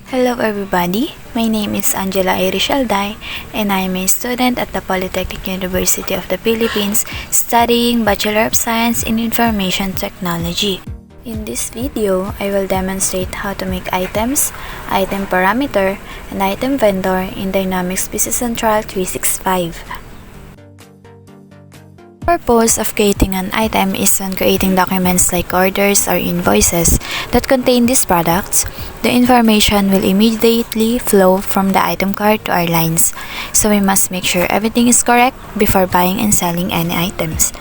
Hello everybody, my name is Alday and I am a student at the Polytechnic University of the Philippines studying Bachelor of Science in Information Technology. In this video, I will demonstrate how to make items, item parameter, and item vendor in Dynamics Business Central 365. The purpose of creating an item is when creating documents like orders or invoices that contain these products, the information will immediately flow from the item card to our lines, so we must make sure everything is correct before buying and selling any items.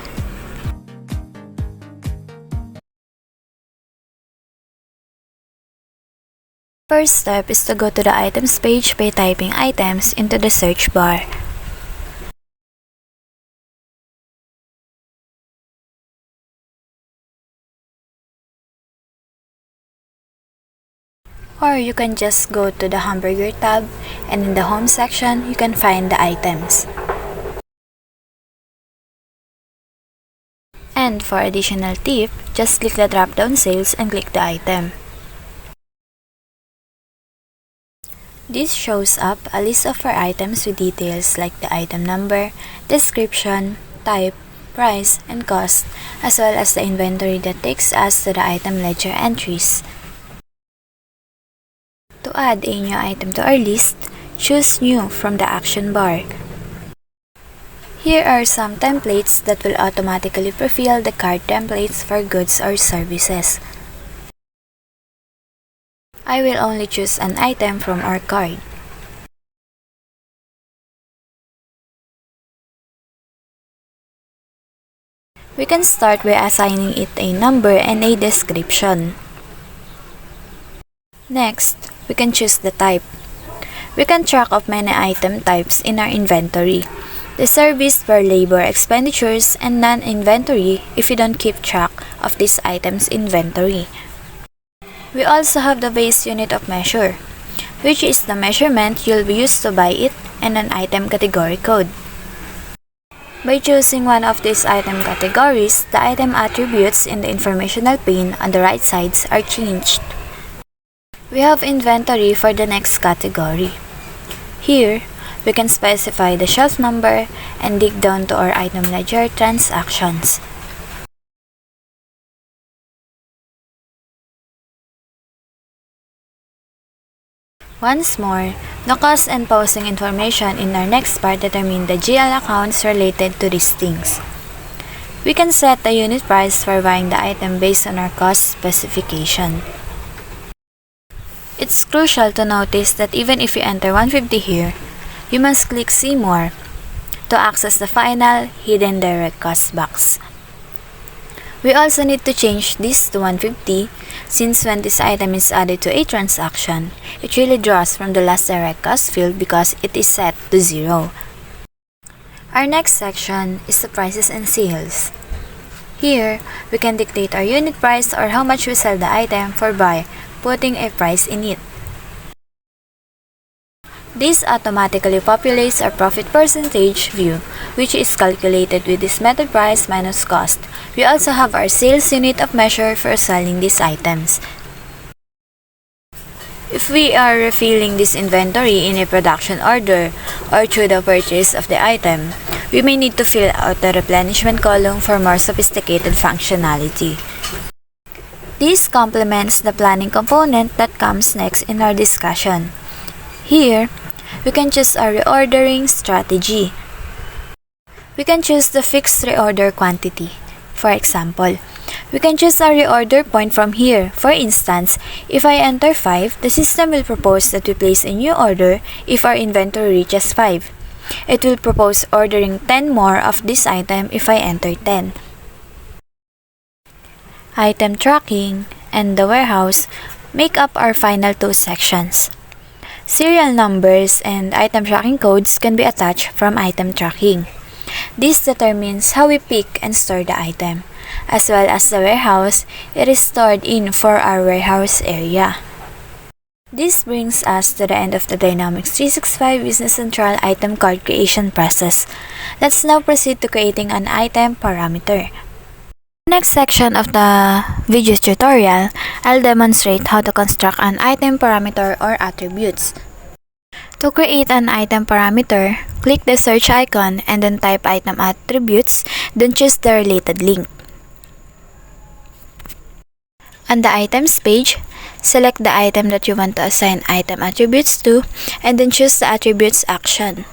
First step is to go to the items page by typing items into the search bar. Or you can just go to the hamburger tab and in the home section you can find the items. And for additional tip, just click the drop down sales and click the item. This shows up a list of our items with details like the item number, description, type, price, and cost, as well as the inventory that takes us to the item ledger entries. To add a new item to our list, choose New from the action bar. Here are some templates that will automatically prefill the card templates for goods or services. I will only choose an item from our card. We can start by assigning it a number and a description. Next, we can choose the type. We can track of many item types in our inventory. The service for labor expenditures and non-inventory if you don't keep track of this item's inventory. We also have the base unit of measure, which is the measurement you'll use to buy it, and an item category code. By choosing one of these item categories, the item attributes in the informational pane on the right sides are changed. We have inventory for the next category. Here, we can specify the shelf number and dig down to our item ledger transactions. Once more, the cost and posting information in our next part determine the GL accounts related to these things. We can set the unit price for buying the item based on our cost specification. It's crucial to notice that even if you enter 150 here, you must click See More to access the final hidden direct cost box. We also need to change this to 150 since when this item is added to a transaction, it really draws from the last direct cost field because it is set to 0. Our next section is the prices and sales. Here, we can dictate our unit price or how much we sell the item for by putting a price in it. This automatically populates our profit percentage view, which is calculated with this method price minus cost. We also have our sales unit of measure for selling these items. If we are refilling this inventory in a production order or through the purchase of the item, we may need to fill out the replenishment column for more sophisticated functionality. This complements the planning component that comes next in our discussion. Here, we can choose our reordering strategy. We can choose the fixed reorder quantity. For example, we can choose our reorder point from here. For instance, if I enter 5, the system will propose that we place a new order if our inventory reaches 5. It will propose ordering 10 more of this item if I enter 10. Item tracking and the warehouse make up our final two sections. Serial numbers and item tracking codes can be attached from item tracking. This determines how we pick and store the item, as well as the warehouse it is stored in for our warehouse area. This brings us to the end of the Dynamics 365 Business Central item card creation process. Let's now proceed to creating an item parameter. Next section of the video tutorial, I'll demonstrate how to construct an item parameter or attributes. To create an item parameter, click the search icon and then type item attributes, then choose the related link. On the items page, select the item that you want to assign item attributes to and then choose the attributes action.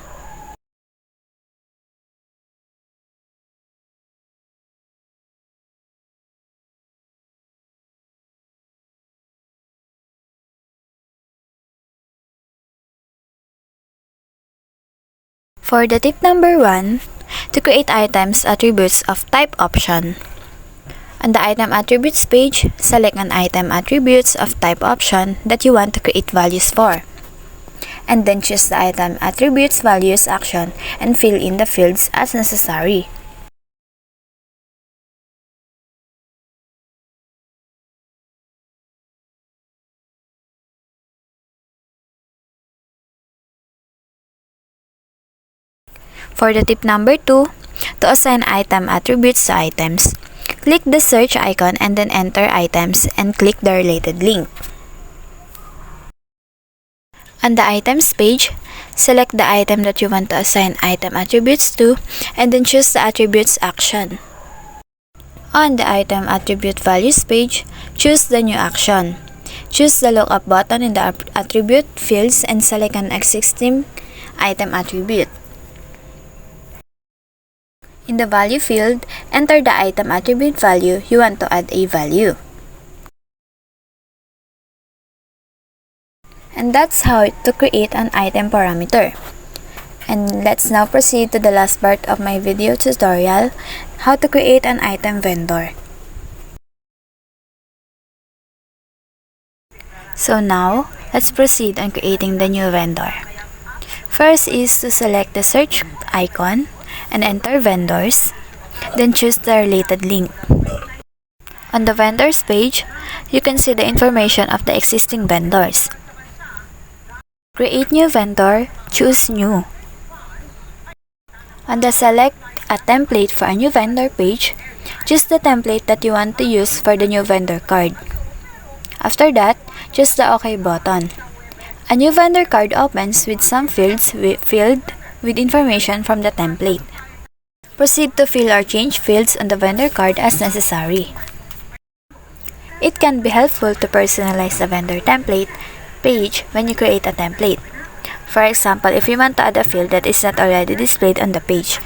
For the tip number 1, to create items attributes of type option. On the item attributes page, select an item attributes of type option that you want to create values for. And then choose the item attributes values action and fill in the fields as necessary. For the tip number 2, to assign item attributes to items, click the search icon and then enter items and click the related link. On the items page, select the item that you want to assign item attributes to and then choose the attributes action. On the item attribute values page, choose the new action. Choose the lookup button in the attribute fields and select an existing item attribute. In the value field, enter the item attribute value you want to add a value. And that's how to create an item parameter. And let's now proceed to the last part of my video tutorial, how to create an item vendor. So now, let's proceed on creating the new vendor. First is to select the search icon and enter vendors, then choose the related link. On the vendors page, you can see the information of the existing vendors. Create new vendor, choose new. On the select a template for a new vendor page, choose the template that you want to use for the new vendor card. After that, choose the OK button. A new vendor card opens with some fields filled with information from the template. Proceed to fill or change fields on the vendor card as necessary. It can be helpful to personalize the vendor template page when you create a template. For example, if you want to add a field that is not already displayed on the page.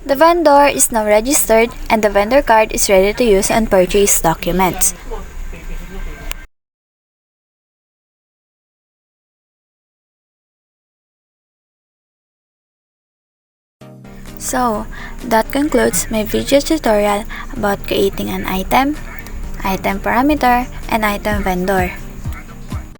The vendor is now registered and the vendor card is ready to use on purchase documents. So, that concludes my video tutorial about creating an item parameter, and item vendor.